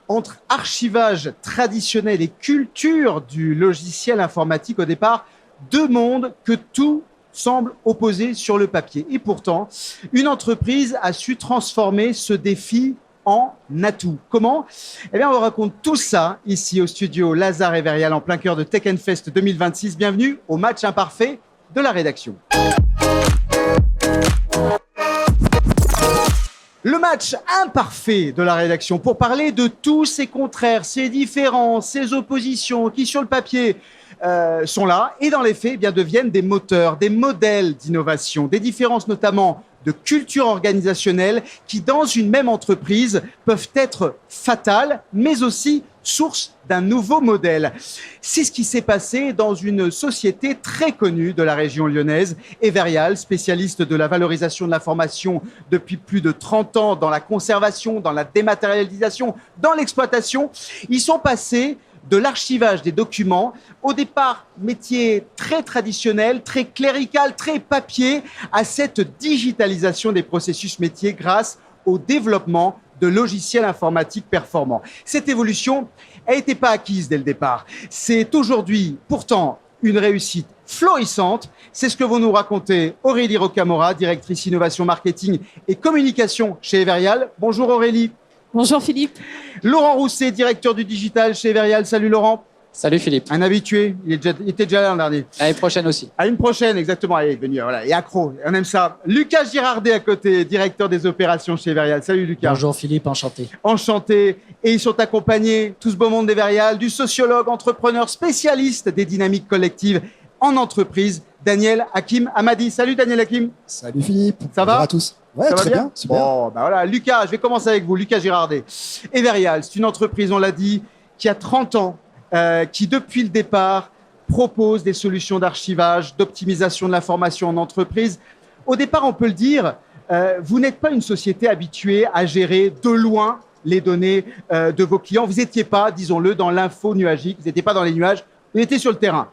entre archivage traditionnel et culture du logiciel informatique. Au départ, deux mondes que tout semble opposé sur le papier. Et pourtant, une entreprise a su transformer ce défi en atout. Comment? Eh bien, on vous raconte tout ça ici au studio Lazare et Verial en plein cœur de Tech Fest 2026. Bienvenue au match imparfait de la rédaction. Le match imparfait de la rédaction pour parler de tous ces contraires, ces différences, ces oppositions qui sur le papier sont là et dans les faits deviennent des moteurs, des modèles d'innovation, des différences notamment de culture organisationnelle qui dans une même entreprise peuvent être fatales mais aussi source d'un nouveau modèle. C'est ce qui s'est passé dans une société très connue de la région lyonnaise, Everial, spécialiste de la valorisation de l'information depuis plus de 30 ans dans la conservation, dans la dématérialisation, dans l'exploitation. Ils sont passés de l'archivage des documents, au départ métier très traditionnel, très clérical, très papier, à cette digitalisation des processus métiers grâce au développement de logiciels informatiques performants. Cette évolution, elle n'était pas acquise dès le départ. C'est aujourd'hui pourtant une réussite florissante. C'est ce que vont nous raconter Aurélie Rocamora, directrice innovation marketing et communication chez Everial. Bonjour Aurélie. Bonjour Philippe. Laurent Rousset, directeur du digital chez Everial. Salut Laurent. Salut Philippe. Un habitué, il était déjà là l'an dernier. À l'année prochaine aussi. À une prochaine, exactement. Allez, venu, voilà. Et accro, on aime ça. Lucas Girardet à côté, directeur des opérations chez Everial. Salut Lucas. Bonjour Philippe, enchanté. Enchanté. Et ils sont accompagnés, tout ce beau monde d'Everial, du sociologue, entrepreneur, spécialiste des dynamiques collectives en entreprise, Daniel Hakim Hamadi. Salut Daniel Hakim. Salut Philippe. Ça va? Bonjour à tous. Ouais, ça très va bien. Super. Bon, ben voilà. Lucas, je vais commencer avec vous. Lucas Girardet. Everial, c'est une entreprise, on l'a dit, qui a 30 ans, qui depuis le départ propose des solutions d'archivage, d'optimisation de l'information en entreprise. Au départ, on peut le dire, vous n'êtes pas une société habituée à gérer de loin les données de vos clients. Vous n'étiez pas, disons-le, dans l'info nuagique, vous n'étiez pas dans les nuages, vous étiez sur le terrain.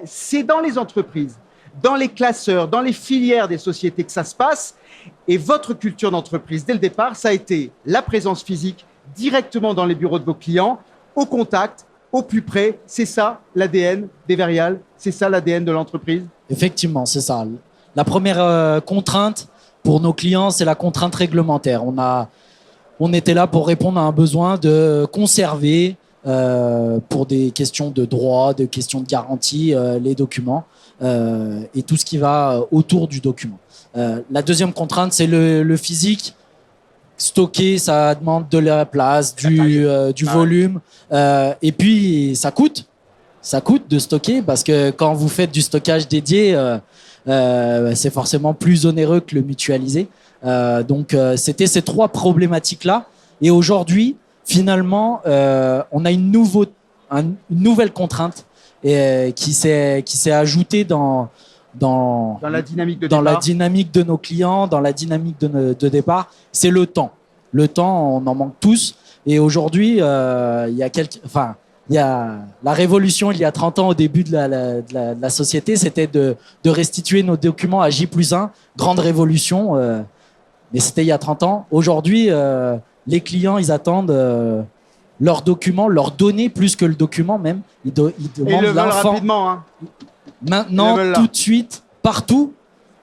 C'est dans les entreprises, dans les classeurs, dans les filières des sociétés que ça se passe. Et votre culture d'entreprise, dès le départ, ça a été la présence physique directement dans les bureaux de vos clients, au contact, au plus près. C'est ça l'ADN d'Everial, c'est ça l'ADN de l'entreprise? Effectivement, c'est ça. La première contrainte pour nos clients, c'est la contrainte réglementaire. On était là pour répondre à un besoin de conserver, pour des questions de droit, de questions de garantie, les documents et tout ce qui va autour du document. La deuxième contrainte, c'est le physique. Stocker, ça demande de la place, du volume, et puis ça coûte de stocker parce que quand vous faites du stockage dédié, c'est forcément plus onéreux que le mutualisé. Donc c'était ces trois problématiques-là. Et aujourd'hui, finalement, on a une nouvelle contrainte qui s'est ajoutée dans la dynamique la dynamique de nos clients, dans la dynamique de départ, c'est le temps. Le temps, on en manque tous. Et aujourd'hui, il y a la révolution il y a 30 ans au début de la société, c'était de restituer nos documents à J+1. Grande révolution, mais c'était il y a 30 ans. Aujourd'hui, les clients, ils attendent leurs documents, leurs données plus que le document même. Ils demandent l'info. Rapidement, hein. Maintenant, tout de suite, partout,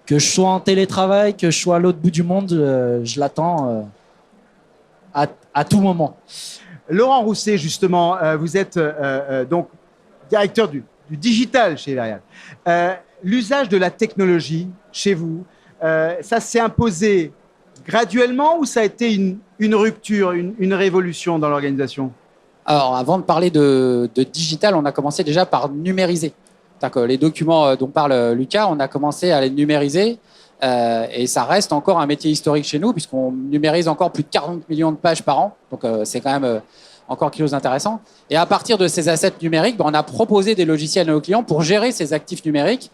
que je sois en télétravail, que je sois à l'autre bout du monde, je l'attends à tout moment. Laurent Rousset, justement, vous êtes donc directeur du digital chez Everial. L'usage de la technologie chez vous, ça s'est imposé graduellement ou ça a été une rupture, une révolution dans l'organisation? Alors, avant de parler de digital, on a commencé déjà par numériser. C'est-à-dire que les documents dont parle Lucas, on a commencé à les numériser et ça reste encore un métier historique chez nous puisqu'on numérise encore plus de 40 millions de pages par an. Donc, c'est quand même encore quelque chose d'intéressant. Et à partir de ces assets numériques, on a proposé des logiciels à nos clients pour gérer ces actifs numériques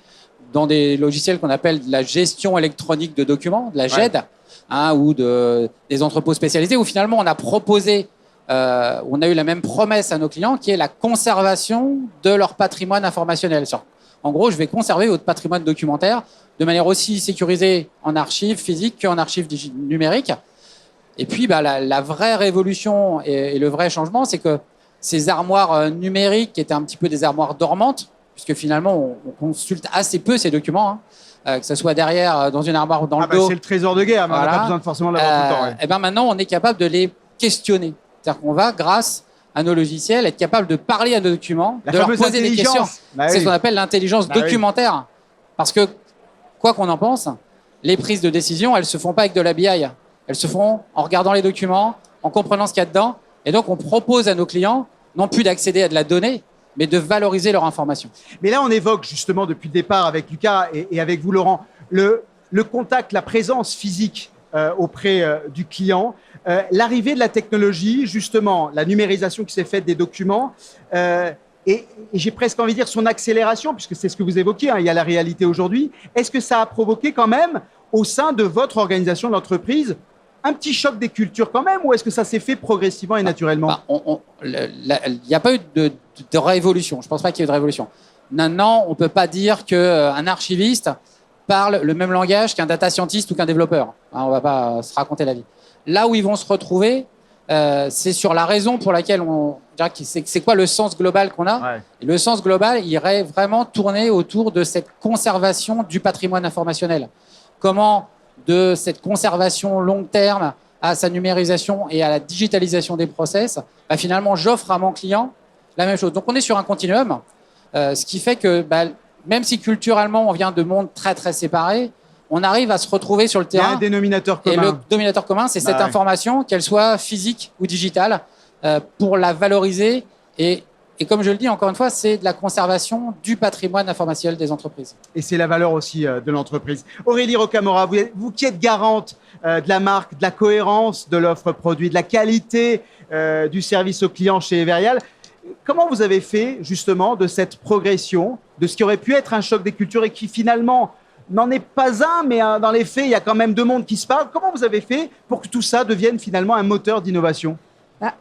dans des logiciels qu'on appelle de la gestion électronique de documents, de la GED, ou des entrepôts spécialisés où finalement on a proposé on a eu la même promesse à nos clients qui est la conservation de leur patrimoine informationnel. En gros, je vais conserver votre patrimoine documentaire de manière aussi sécurisée en archives physiques qu'en archives numériques. Et puis, la vraie révolution et le vrai changement, c'est que ces armoires numériques qui étaient un petit peu des armoires dormantes, puisque finalement, on consulte assez peu ces documents, que ce soit derrière, dans une armoire ou dans le dos. C'est le trésor de guerre, mais on n'a pas besoin forcément de l'avoir tout le temps. Ouais. Et ben maintenant, on est capable de les questionner. C'est-à-dire qu'on va, grâce à nos logiciels, être capable de parler à nos documents, de leur poser des questions. C'est ce qu'on appelle l'intelligence documentaire. Parce que, quoi qu'on en pense, les prises de décision, elles ne se font pas avec de la BI. Elles se font en regardant les documents, en comprenant ce qu'il y a dedans. Et donc, on propose à nos clients, non plus d'accéder à de la donnée, mais de valoriser leur information. Mais là, on évoque justement depuis le départ avec Lucas et avec vous, Laurent, le contact, la présence physique auprès du client, l'arrivée de la technologie, justement, la numérisation qui s'est faite des documents, et j'ai presque envie de dire son accélération, puisque c'est ce que vous évoquiez, il y a la réalité aujourd'hui. Est-ce que ça a provoqué quand même, au sein de votre organisation de l'entreprise, un petit choc des cultures quand même, ou est-ce que ça s'est fait progressivement et naturellement? Il n'y a pas eu de révolution. Je ne pense pas qu'il y ait eu de révolution. Maintenant, on ne peut pas dire qu'un archiviste parle le même langage qu'un data scientist ou qu'un développeur. On ne va pas se raconter la vie. Là où ils vont se retrouver, c'est sur la raison pour laquelle c'est quoi le sens global qu'on a. Ouais. Et le sens global, il irait vraiment tourner autour de cette conservation du patrimoine informationnel. Comment, de cette conservation long terme à sa numérisation et à la digitalisation des process, finalement, j'offre à mon client la même chose. Donc, on est sur un continuum, ce qui fait que même si culturellement, on vient de mondes très, très séparés, on arrive à se retrouver sur le terrain. Il y a un dénominateur commun. Et le dénominateur commun, c'est cette information, qu'elle soit physique ou digitale, pour la valoriser. Et comme je le dis, encore une fois, c'est de la conservation du patrimoine informationnel des entreprises. Et c'est la valeur aussi de l'entreprise. Aurélie Rocamora, vous qui êtes garante de la marque, de la cohérence de l'offre produit, de la qualité du service au client chez Everyal, comment vous avez fait justement de cette progression, de ce qui aurait pu être un choc des cultures et qui finalement n'en est pas un, mais dans les faits, il y a quand même deux mondes qui se parlent. Comment vous avez fait pour que tout ça devienne finalement un moteur d'innovation ?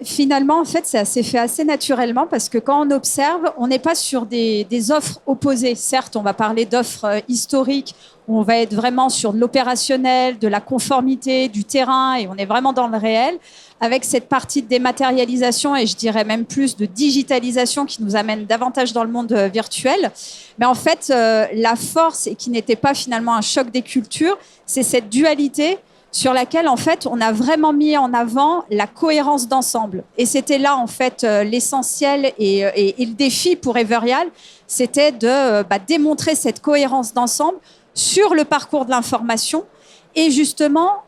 Finalement, en fait, ça s'est fait assez naturellement parce que quand on observe, on n'est pas sur des offres opposées. Certes, on va parler d'offres historiques où on va être vraiment sur de l'opérationnel, de la conformité, du terrain et on est vraiment dans le réel avec cette partie de dématérialisation et je dirais même plus de digitalisation qui nous amène davantage dans le monde virtuel. Mais en fait, la force et qui n'était pas finalement un choc des cultures, c'est cette dualité sur laquelle, en fait, on a vraiment mis en avant la cohérence d'ensemble. Et c'était là, en fait, l'essentiel et le défi pour Everyal, c'était de démontrer cette cohérence d'ensemble sur le parcours de l'information et justement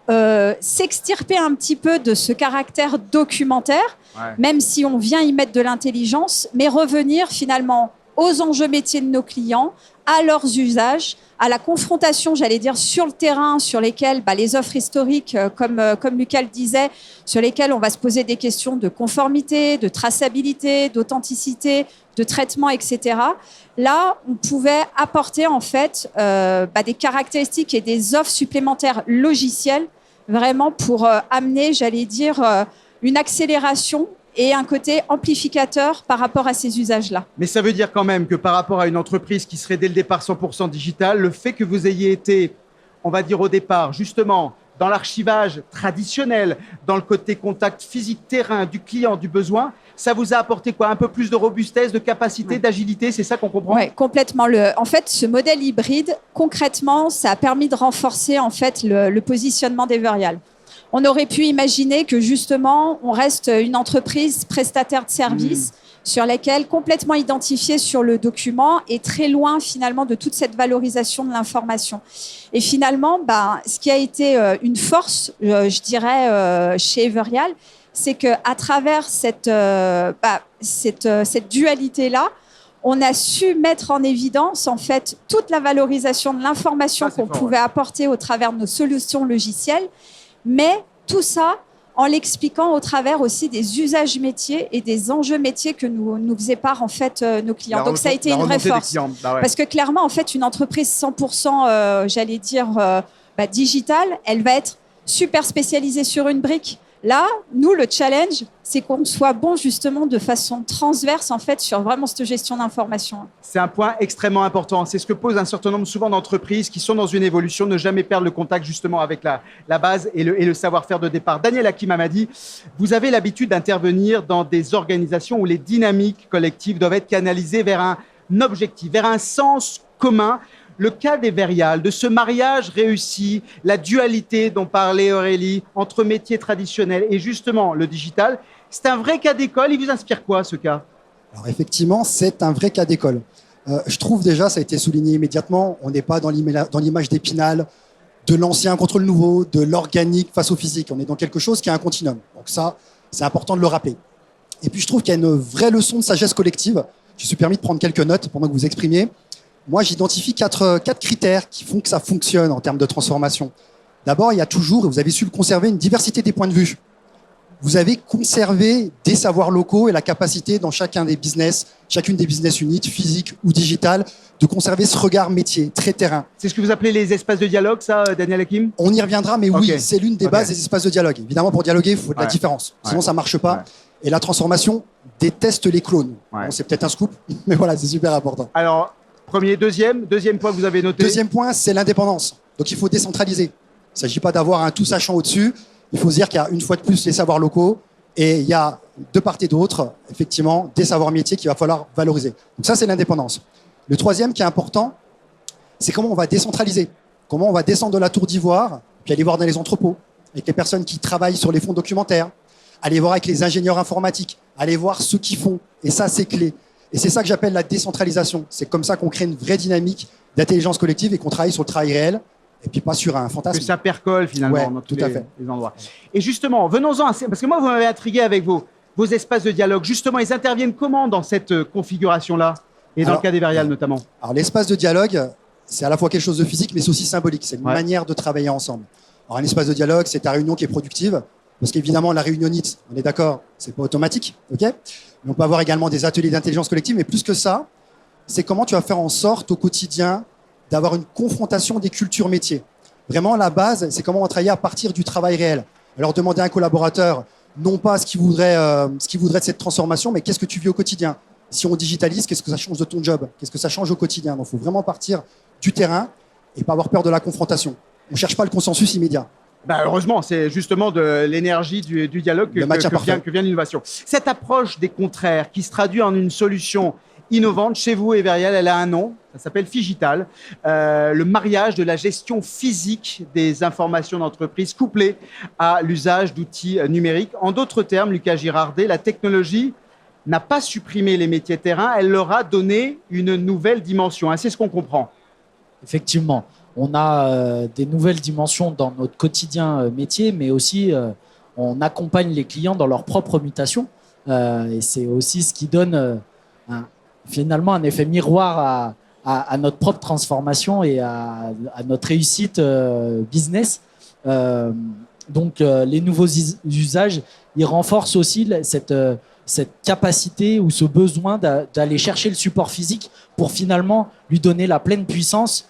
s'extirper un petit peu de ce caractère documentaire, même si on vient y mettre de l'intelligence, mais revenir finalement aux enjeux métiers de nos clients, à leurs usages, à la confrontation, j'allais dire, sur le terrain, sur lesquels les offres historiques, comme Lucas le disait, sur lesquelles on va se poser des questions de conformité, de traçabilité, d'authenticité, de traitement, etc. Là, on pouvait apporter en fait des caractéristiques et des offres supplémentaires logicielles, vraiment pour amener, j'allais dire, une accélération et un côté amplificateur par rapport à ces usages-là. Mais ça veut dire quand même que par rapport à une entreprise qui serait dès le départ 100% digitale, le fait que vous ayez été, on va dire au départ, justement, dans l'archivage traditionnel, dans le côté contact physique, terrain, du client, du besoin, ça vous a apporté quoi? Un peu plus de robustesse, de capacité, d'agilité, c'est ça qu'on comprend? Oui, complètement. En fait, ce modèle hybride, concrètement, ça a permis de renforcer en fait, le positionnement d'Everyal. On aurait pu imaginer que justement, on reste une entreprise prestataire de services sur laquelle complètement identifiée sur le document et très loin finalement de toute cette valorisation de l'information. Et finalement, ce qui a été une force, je dirais, chez Everyal, c'est qu'à travers cette dualité-là, on a su mettre en évidence en fait toute la valorisation de l'information qu'on pouvait apporter au travers de nos solutions logicielles. Mais tout ça en l'expliquant au travers aussi des usages métiers et des enjeux métiers que nous faisaient part en fait nos clients. Donc ça a été une vraie force. Parce que clairement, en fait, une entreprise 100%, j'allais dire, digitale, elle va être super spécialisée sur une brique. Là, nous, le challenge, c'est qu'on soit bon justement de façon transverse en fait sur vraiment cette gestion d'information. C'est un point extrêmement important. C'est ce que posent un certain nombre souvent d'entreprises qui sont dans une évolution, ne jamais perdre le contact justement avec la base et le savoir-faire de départ. Daniel Hakim Hammadi, vous avez l'habitude d'intervenir dans des organisations où les dynamiques collectives doivent être canalisées vers un objectif, vers un sens commun. Le cas des Verial, de ce mariage réussi, la dualité dont parlait Aurélie entre métiers traditionnels et justement le digital, c'est un vrai cas d'école. Il vous inspire quoi, ce cas ? Alors effectivement, c'est un vrai cas d'école. Je trouve déjà, ça a été souligné immédiatement, on n'est pas dans l'image d'Épinal, de l'ancien contre le nouveau, de l'organique face au physique. On est dans quelque chose qui a un continuum. Donc ça, c'est important de le rappeler. Et puis je trouve qu'il y a une vraie leçon de sagesse collective. Je me suis permis de prendre quelques notes pendant que vous exprimiez. Moi, j'identifie quatre critères qui font que ça fonctionne en termes de transformation. D'abord, il y a toujours, et vous avez su le conserver, une diversité des points de vue. Vous avez conservé des savoirs locaux et la capacité dans chacune des business units, physiques ou digitales, de conserver ce regard métier, très terrain. C'est ce que vous appelez les espaces de dialogue, ça, Daniel Hakim ? On y reviendra, mais oui, Okay. c'est l'une des bases des espaces de dialogue. Évidemment, pour dialoguer, il faut de la différence. Sinon, ça ne marche pas. Ouais. Et la transformation déteste les clones. Ouais. Bon, c'est peut-être un scoop, mais voilà, c'est super important. Alors, deuxième point que vous avez noté. Deuxième point, c'est l'indépendance. Donc, il faut décentraliser. Il ne s'agit pas d'avoir un tout sachant au-dessus. Il faut se dire qu'il y a une fois de plus les savoirs locaux et il y a de part et d'autre, effectivement, des savoirs métiers qu'il va falloir valoriser. Donc ça, c'est l'indépendance. Le troisième qui est important, c'est comment on va décentraliser. Comment on va descendre de la tour d'ivoire, puis aller voir dans les entrepôts, avec les personnes qui travaillent sur les fonds documentaires, aller voir avec les ingénieurs informatiques, aller voir ceux qui font. Et ça, c'est clé. Et c'est ça que j'appelle la décentralisation. C'est comme ça qu'on crée une vraie dynamique d'intelligence collective et qu'on travaille sur le travail réel et puis pas sur un fantasme. Que ça percole finalement Ouais, dans tous tout à fait. les endroits. Et justement, venons-en, parce que moi, vous m'avez intrigué avec vos espaces de dialogue. Justement, ils interviennent comment dans cette configuration-là ? Et dans le cas des Verial notamment. Alors, l'espace de dialogue, c'est à la fois quelque chose de physique, mais c'est aussi symbolique. C'est une Ouais. manière de travailler ensemble. Alors, un espace de dialogue, c'est ta réunion qui est productive, parce qu'évidemment, la réunionnite, on est d'accord, c'est pas automatique, ok ? Mais on peut avoir également des ateliers d'intelligence collective, mais plus que ça, c'est comment tu vas faire en sorte au quotidien d'avoir une confrontation des cultures métiers. Vraiment, la base, c'est comment on va travailler à partir du travail réel. Alors, demander à un collaborateur, non pas ce qu'il voudrait de cette transformation, mais qu'est-ce que tu vis au quotidien ? Si on digitalise, qu'est-ce que ça change de ton job ? Qu'est-ce que ça change au quotidien ? Donc, il faut vraiment partir du terrain et pas avoir peur de la confrontation. On ne cherche pas le consensus immédiat. Bah, heureusement, c'est justement de l'énergie du dialogue que vient l'innovation. Cette approche des contraires qui se traduit en une solution innovante chez vous et Verial, elle a un nom, ça s'appelle Figital, le mariage de la gestion physique des informations d'entreprise couplée à l'usage d'outils numériques. En d'autres termes, Lucas Girardet, la technologie n'a pas supprimé les métiers terrain, elle leur a donné une nouvelle dimension. C'est ce qu'on comprend. Effectivement, on a des nouvelles dimensions dans notre quotidien métier, mais aussi on accompagne les clients dans leur propre mutation. Et c'est aussi ce qui donne finalement un effet miroir à notre propre transformation et à notre réussite business. Donc, les nouveaux usages, ils renforcent aussi cette capacité ou ce besoin d'aller chercher le support physique pour finalement lui donner la pleine puissance,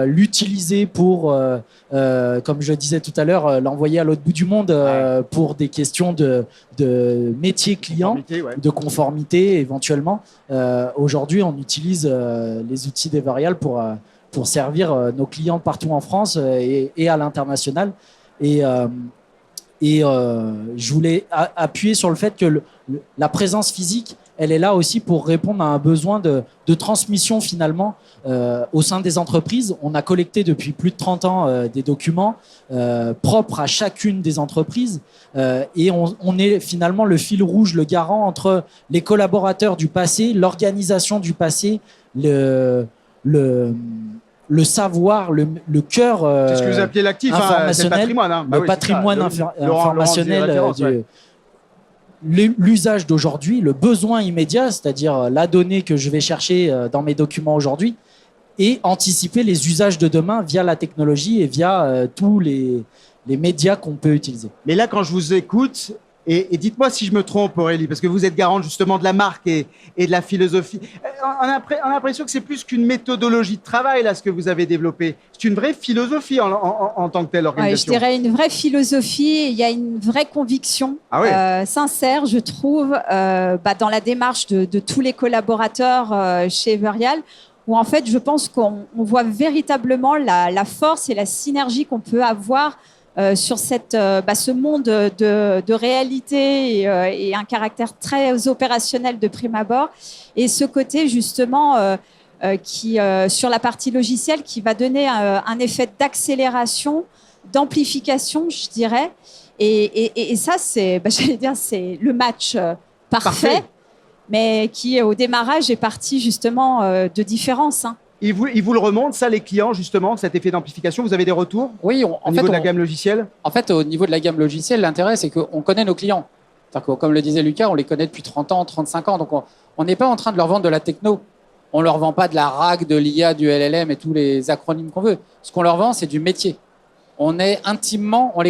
l'utiliser pour, comme je disais tout à l'heure, l'envoyer à l'autre bout du monde pour des questions de métier client, de conformité éventuellement. Aujourd'hui, on utilise les outils des Verial pour servir nos clients partout en France et à l'international. Et je voulais appuyer sur le fait que la présence physique, elle est là aussi pour répondre à un besoin de transmission finalement au sein des entreprises. On a collecté depuis plus de 30 ans des documents propres à chacune des entreprises et on est finalement le fil rouge, le garant entre les collaborateurs du passé, l'organisation du passé, le savoir, le cœur c'est ce que vous appelez l'actif, c'est le patrimoine. Le patrimoine informationnel, l'usage d'aujourd'hui, le besoin immédiat, c'est-à-dire la donnée que je vais chercher dans mes documents aujourd'hui, et anticiper les usages de demain via la technologie et via tous les médias qu'on peut utiliser. Mais là, quand je vous écoute, Et dites-moi si je me trompe, Aurélie, parce que vous êtes garante justement de la marque et de la philosophie. On a l'impression que c'est plus qu'une méthodologie de travail, là, ce que vous avez développé. C'est une vraie philosophie en tant que telle, l'organisation. Je dirais une vraie philosophie. Il y a une vraie conviction sincère, je trouve, dans la démarche de tous les collaborateurs chez Everyal, où en fait, je pense qu'on voit véritablement la force et la synergie qu'on peut avoir sur ce monde de réalité et un caractère très opérationnel de prime abord, et ce côté justement qui sur la partie logicielle qui va donner un effet d'accélération, d'amplification, je dirais, et ça c'est, j'allais dire, c'est le match parfait, mais qui au démarrage est parti justement de différence. Ils vous le remontent, ça, les clients, justement, cet effet d'amplification? Vous avez des retours? Oui, au niveau de la gamme logicielle? En fait, au niveau de la gamme logicielle, l'intérêt, c'est qu'on connaît nos clients. C'est-à-dire que, comme le disait Lucas, on les connaît depuis 30 ans, 35 ans. Donc, on n'est pas en train de leur vendre de la techno. On ne leur vend pas de la RAG, de l'IA, du LLM et tous les acronymes qu'on veut. Ce qu'on leur vend, c'est du métier. On les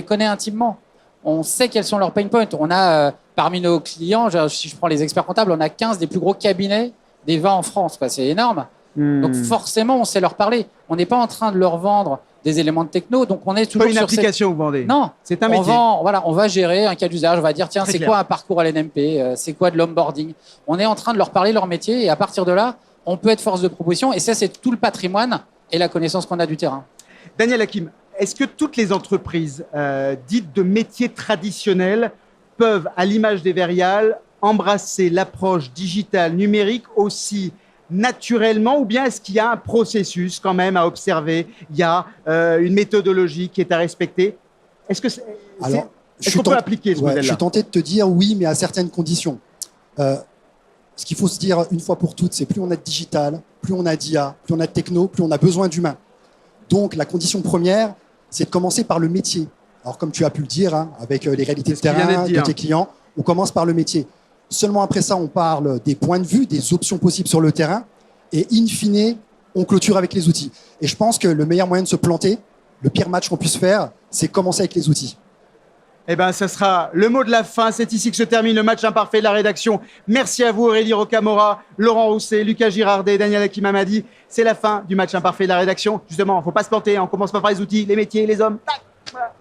connaît intimement. On sait quels sont leurs pain points. On a, parmi nos clients, si je prends les experts comptables, on a 15 des plus gros cabinets des 20 en France. C'est énorme. Donc forcément, on sait leur parler. On n'est pas en train de leur vendre des éléments de techno, donc on est toujours sur une application que vous vendez. Non, c'est un métier. On va gérer un cas d'usage. On va dire tiens, c'est quoi un parcours LNMP, c'est quoi de l'onboarding. On est en train de leur parler leur métier et à partir de là, on peut être force de proposition. Et ça, c'est tout le patrimoine et la connaissance qu'on a du terrain. Daniel Hakim, est-ce que toutes les entreprises dites de métiers traditionnels peuvent, à l'image d'Everial, embrasser l'approche digitale numérique aussi naturellement, ou bien est-ce qu'il y a un processus quand même à observer? Il y a une méthodologie qui est à respecter? Est-ce qu'on peut appliquer ce modèle-là? Je suis tenté de te dire oui, mais à certaines conditions. Ce qu'il faut se dire une fois pour toutes, c'est plus on a de digital, plus on a d'IA, plus on a de techno, plus on a besoin d'humains. Donc la condition première, c'est de commencer par le métier. Alors comme tu as pu le dire, avec les réalités de terrain de tes clients, on commence par le métier. Seulement après ça, on parle des points de vue, des options possibles sur le terrain. Et in fine, on clôture avec les outils. Et je pense que le meilleur moyen de se planter, le pire match qu'on puisse faire, c'est commencer avec les outils. Eh bien, ça sera le mot de la fin. C'est ici que se termine le match imparfait de la rédaction. Merci à vous, Aurélie Rocamora, Laurent Rousset, Lucas Girardet, Daniel Hakim Hamadi. C'est la fin du match imparfait de la rédaction. Justement, il ne faut pas se planter. On commence pas par les outils, les métiers, les hommes. Tac, voilà.